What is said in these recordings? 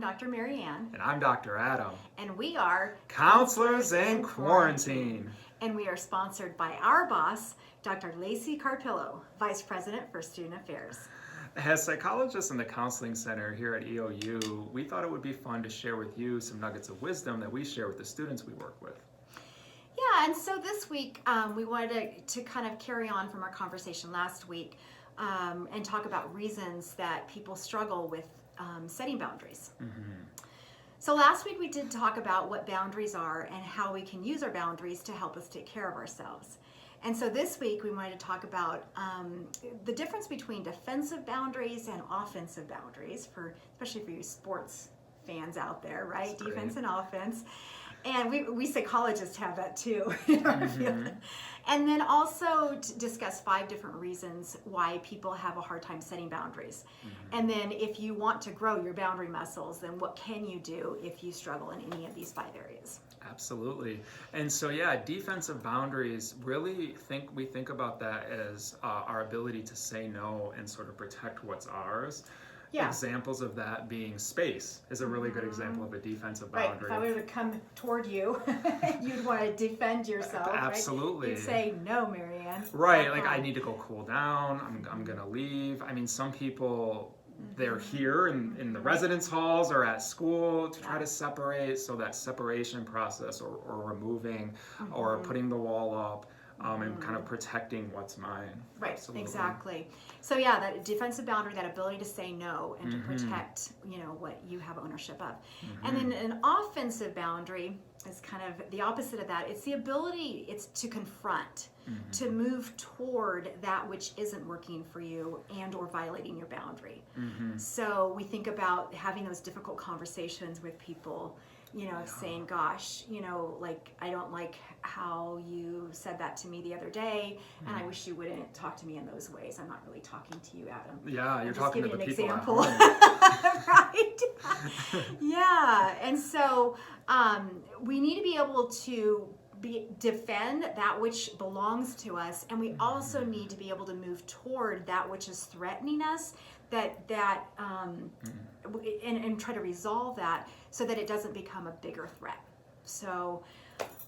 I'm Dr. Marianne. And I'm Dr. Adam. And we are Counselors in Quarantine. And we are sponsored by our boss, Dr. Lacey Carpillo, Vice President for Student Affairs. As psychologists in the Counseling Center here at EOU, we thought it would be fun to share with you some nuggets of wisdom that we share with the students we work with. Yeah, and so this week we wanted to kind of carry on from our conversation last week and talk about reasons that people struggle with setting boundaries. Mm-hmm. So last week we did talk about what boundaries are and how we can use our boundaries to help us take care of ourselves. And so this week we wanted to talk about the difference between defensive boundaries and offensive boundaries, especially for you sports fans out there, right? That's Defense great. and offense. And we psychologists have that too in our field. And then also to discuss 5 different reasons why people have a hard time setting boundaries. Mm-hmm. And then if you want to grow your boundary muscles, then what can you do if you struggle in any of these 5 areas? Absolutely. And so, defensive boundaries, we think about that as our ability to say no and sort of protect what's ours. Yeah. Examples of that being space is a really good example of a defensive boundary. Right. If I were to come toward you, you'd want to defend yourself. Absolutely. Right? You'd say, no, Marianne. Right. Like, I need to go cool down. I'm going to leave. I mean, some people, they're here in the residence halls or at school to try to separate. So that separation process or removing or putting the wall up. And kind of protecting what's mine. Right, Absolutely. Exactly. So that defensive boundary, that ability to say no and to protect, what you have ownership of. And then an offensive boundary is kind of the opposite of that. It's the ability, it's to confront, to move toward that which isn't working for you and or violating your boundary. So we think about having those difficult conversations with people, saying, gosh, I don't like how you said that to me the other day, and I wish you wouldn't talk to me in those ways. I'm not really talking to you, Adam. Yeah, you're talking to the people at home. Right? Yeah, and so we need to be able to defend that which belongs to us, and we also need to be able to move toward that which is threatening us, and try to resolve that so that it doesn't become a bigger threat. So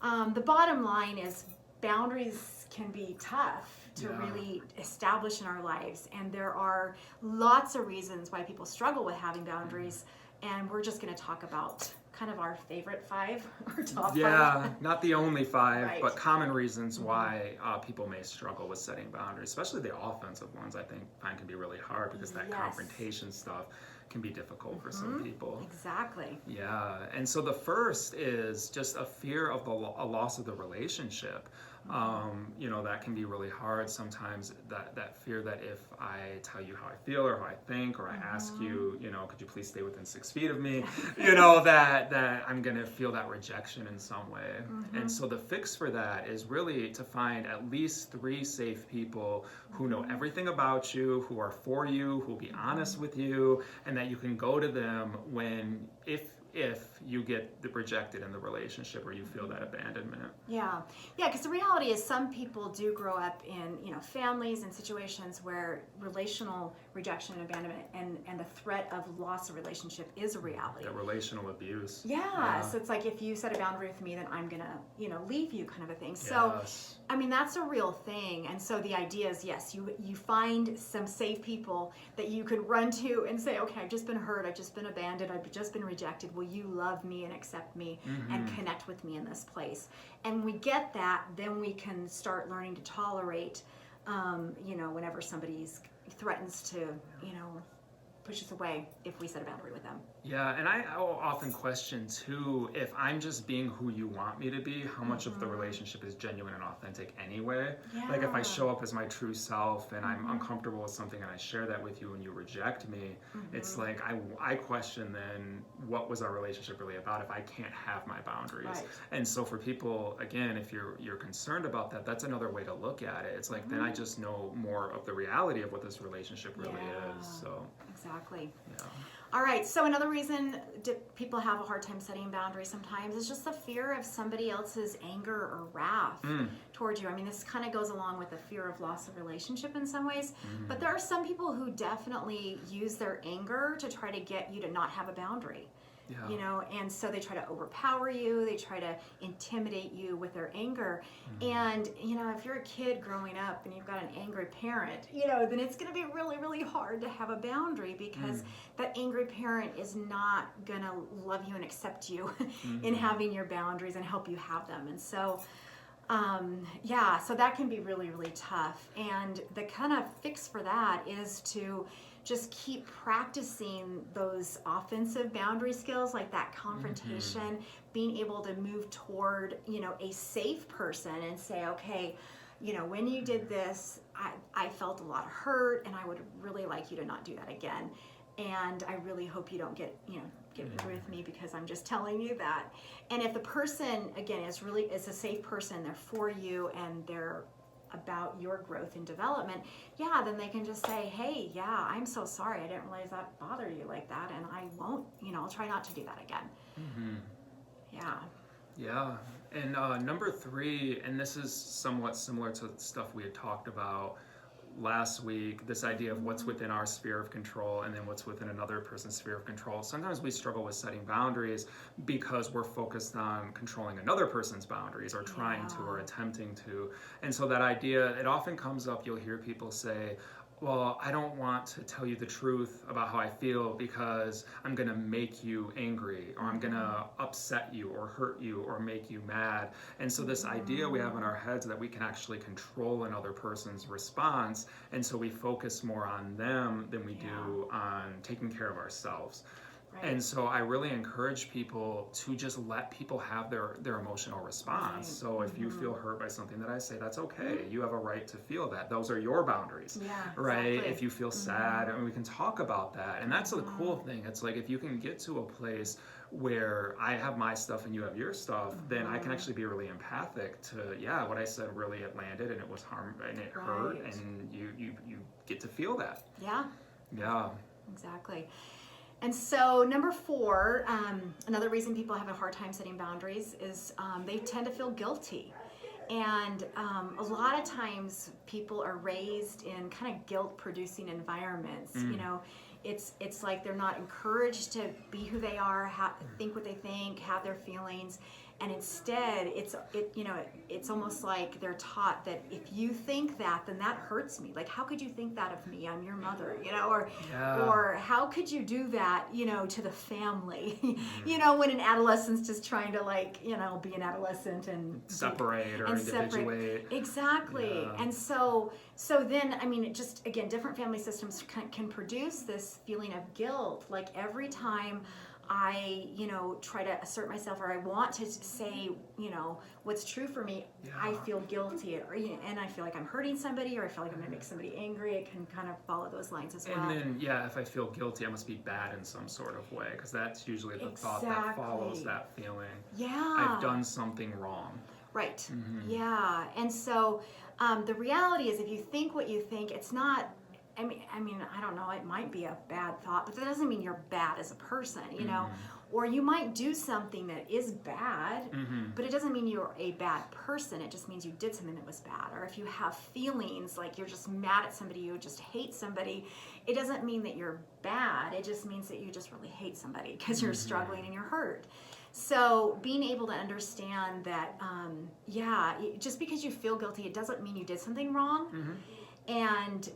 the bottom line is boundaries can be tough to really establish in our lives, and there are lots of reasons why people struggle with having boundaries, and we're just going to talk about kind of our favorite 5 or top 5. Yeah, not the only 5, Right. but common reasons why people may struggle with setting boundaries, especially the offensive ones. I find can be really hard because that confrontation stuff can be difficult for some people. Exactly. Yeah, and so the first is just a fear of a loss of the relationship. That can be really hard sometimes, that fear that if I tell you how I feel or how I think, or I ask you, could you please stay within 6 feet of me, that I'm going to feel that rejection in some way. And so the fix for that is really to find at least 3 safe people who know everything about you, who are for you, who will be honest with you, and that you can go to them if you get rejected in the relationship or you feel that abandonment. Yeah, because the reality is some people do grow up in families and situations where relational rejection and abandonment and the threat of loss of relationship is a reality. Yeah, relational abuse. Yeah, so it's like if you set a boundary with me, then I'm gonna leave you, kind of a thing. So yes. I mean, that's a real thing. And so the idea is, yes, you find some safe people that you could run to and say, okay, I've just been hurt, I've just been abandoned, I've just been rejected. Will you love me and accept me and connect with me in this place? And when we get that, then we can start learning to tolerate, whenever somebody threatens to, push us away if we set a boundary with them. Yeah, and I will often question too, if I'm just being who you want me to be, how much of the relationship is genuine and authentic anyway? Yeah. Like if I show up as my true self and I'm uncomfortable with something and I share that with you and you reject me, it's like I question then what was our relationship really about if I can't have my boundaries. Right. And so for people, again, if you're concerned about that, that's another way to look at it. It's like then I just know more of the reality of what this relationship really is. So exactly. Yeah. All right, so another reason people have a hard time setting boundaries sometimes is just the fear of somebody else's anger or wrath towards you. I mean, this kind of goes along with the fear of loss of relationship in some ways, but there are some people who definitely use their anger to try to get you to not have a boundary. you know, and so they try to overpower you, they try to intimidate you with their anger. And, you know, if you're a kid growing up and you've got an angry parent, you know, then it's going to be really, really hard to have a boundary, because that angry parent is not going to love you and accept you in having your boundaries and help you have them. And so, yeah, so that can be really, really tough. And the kind of fix for that is to just keep practicing those offensive boundary skills, like that confrontation, being able to move toward, you know, a safe person and say, okay, you know, when you did this, I felt a lot of hurt, and I would really like you to not do that again. And I really hope you don't get angry with me because I'm just telling you that. And if the person, again, is a safe person, they're for you, and they're about your growth and development, yeah, then they can just say, hey, yeah, I'm so sorry, I didn't realize that bothered you like that, and I won't, you know, I'll try not to do that again. Yeah. And number 3, and this is somewhat similar to stuff we had talked about last week, this idea of what's within our sphere of control and then what's within another person's sphere of control. Sometimes we struggle with setting boundaries because we're focused on controlling another person's boundaries, or trying to, or attempting to. And so that idea, it often comes up, you'll hear people say, well, I don't want to tell you the truth about how I feel because I'm going to make you angry, or I'm going to upset you or hurt you or make you mad. And so this idea we have in our heads that we can actually control another person's response, and so we focus more on them than we do on taking care of ourselves. Right. And so I really encourage people to just let people have their emotional response. Right. So if you feel hurt by something that I say, that's okay. You have a right to feel that. Those are your boundaries, right? Exactly. If you feel sad, and we can talk about that. And that's the cool thing. It's like, if you can get to a place where I have my stuff and you have your stuff, then I can actually be really empathic to, what I said really, it landed, and it was harm, and it hurt, and you get to feel that. Yeah. Exactly. And so number 4, another reason people have a hard time setting boundaries is they tend to feel guilty. And a lot of times people are raised in kind of guilt-producing environments. You know, it's like they're not encouraged to be who they are, think what they think, have their feelings. And instead, it's almost like they're taught that if you think that, then that hurts me. Like, how could you think that of me? I'm your mother, you know, or how could you do that, you know, to the family? You know, when an adolescent's just trying to, like, you know, be an adolescent and separate or individuate. Exactly. Yeah. And so then, I mean, it just, again, different family systems can produce this feeling of guilt. Like, every time I, you know, try to assert myself, or I want to say, you know, what's true for me, I feel guilty, and I feel like I'm hurting somebody, or I feel like I'm going to make somebody angry. It can kind of follow those lines as well. And then, if I feel guilty, I must be bad in some sort of way, because that's usually the thought that follows that feeling. I've done something wrong. Right. Yeah. And so the reality is, if you think what you think, it's not, I mean, I don't know, it might be a bad thought, but that doesn't mean you're bad as a person, you know? Or you might do something that is bad, but it doesn't mean you're a bad person. It just means you did something that was bad. Or if you have feelings like you're just mad at somebody, you just hate somebody, it doesn't mean that you're bad. It just means that you just really hate somebody because you're struggling and you're hurt. So being able to understand that, just because you feel guilty, it doesn't mean you did something wrong. And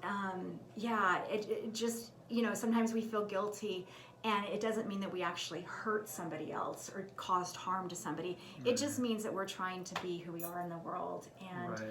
it just, you know, sometimes we feel guilty, and it doesn't mean that we actually hurt somebody else or caused harm to somebody. It just means that we're trying to be who we are in the world, and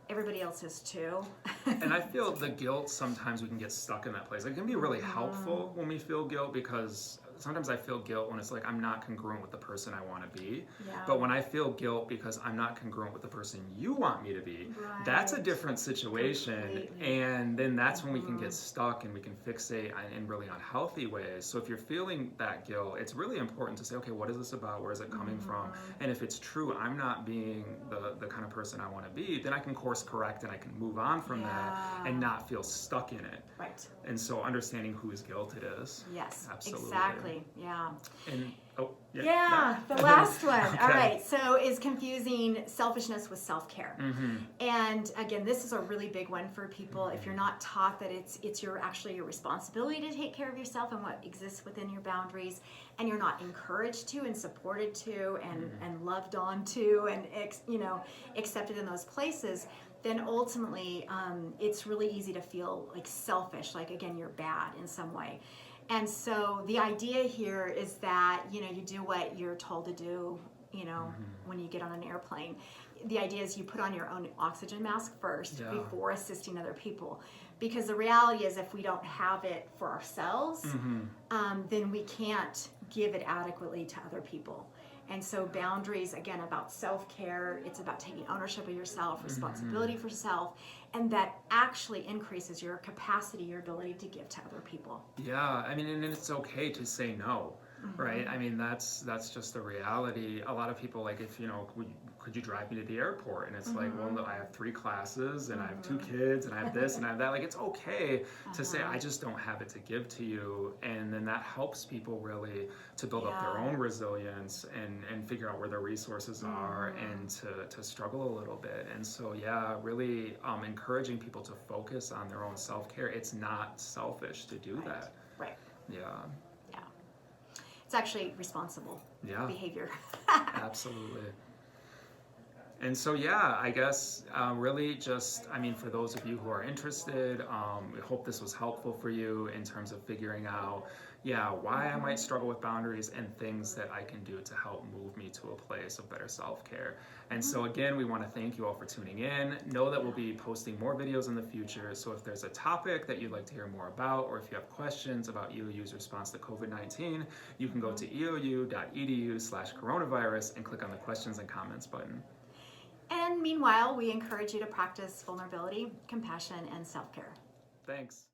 everybody else is too. And I feel the guilt, sometimes we can get stuck in that place. It can be really helpful when we feel guilt, because sometimes I feel guilt when it's like I'm not congruent with the person I want to be. But when I feel guilt because I'm not congruent with the person you want me to be, that's a different situation. Completely. And then that's when we can get stuck, and we can fixate in really unhealthy ways. So if you're feeling that guilt, it's really important to say, okay, what is this about? Where is it coming from? And if it's true, I'm not being the kind of person I want to be, then I can course correct, and I can move on from that and not feel stuck in it. Right. And so understanding whose guilt it is. Yes, absolutely. Exactly. Absolutely. Yeah. And Yeah, the last one. Okay. All right. So is confusing selfishness with self-care. And again, this is a really big one for people. If you're not taught that it's actually your responsibility to take care of yourself and what exists within your boundaries, and you're not encouraged to and supported to and loved on to and accepted in those places, then ultimately it's really easy to feel like selfish, like again, you're bad in some way. And so the idea here is that, you do what you're told to do, when you get on an airplane. The idea is you put on your own oxygen mask first before assisting other people. Because the reality is if we don't have it for ourselves, then we can't give it adequately to other people. And so boundaries, again, about self-care, it's about taking ownership of yourself, responsibility for self, and that actually increases your capacity, your ability to give to other people. Yeah, I mean, and it's okay to say no, right? I mean, that's just the reality. A lot of people, like, if, could you drive me to the airport? And it's like, well, no, I have 3 classes, and I have 2 kids, and I have this, and I have that. Like, it's okay to say, I just don't have it to give to you. And then that helps people really to build up their own resilience and figure out where their resources are and to struggle a little bit. And so, yeah, really encouraging people to focus on their own self-care. It's not selfish to do that. Right. Yeah. Yeah. It's actually responsible behavior. Absolutely. And so, yeah, I guess really just, for those of you who are interested, we hope this was helpful for you in terms of figuring out, why I might struggle with boundaries and things that I can do to help move me to a place of better self-care. And so, again, we want to thank you all for tuning in. Know that we'll be posting more videos in the future. So if there's a topic that you'd like to hear more about, or if you have questions about EOU's response to COVID-19, you can go to eou.edu/coronavirus and click on the questions and comments button. And meanwhile, we encourage you to practice vulnerability, compassion, and self-care. Thanks.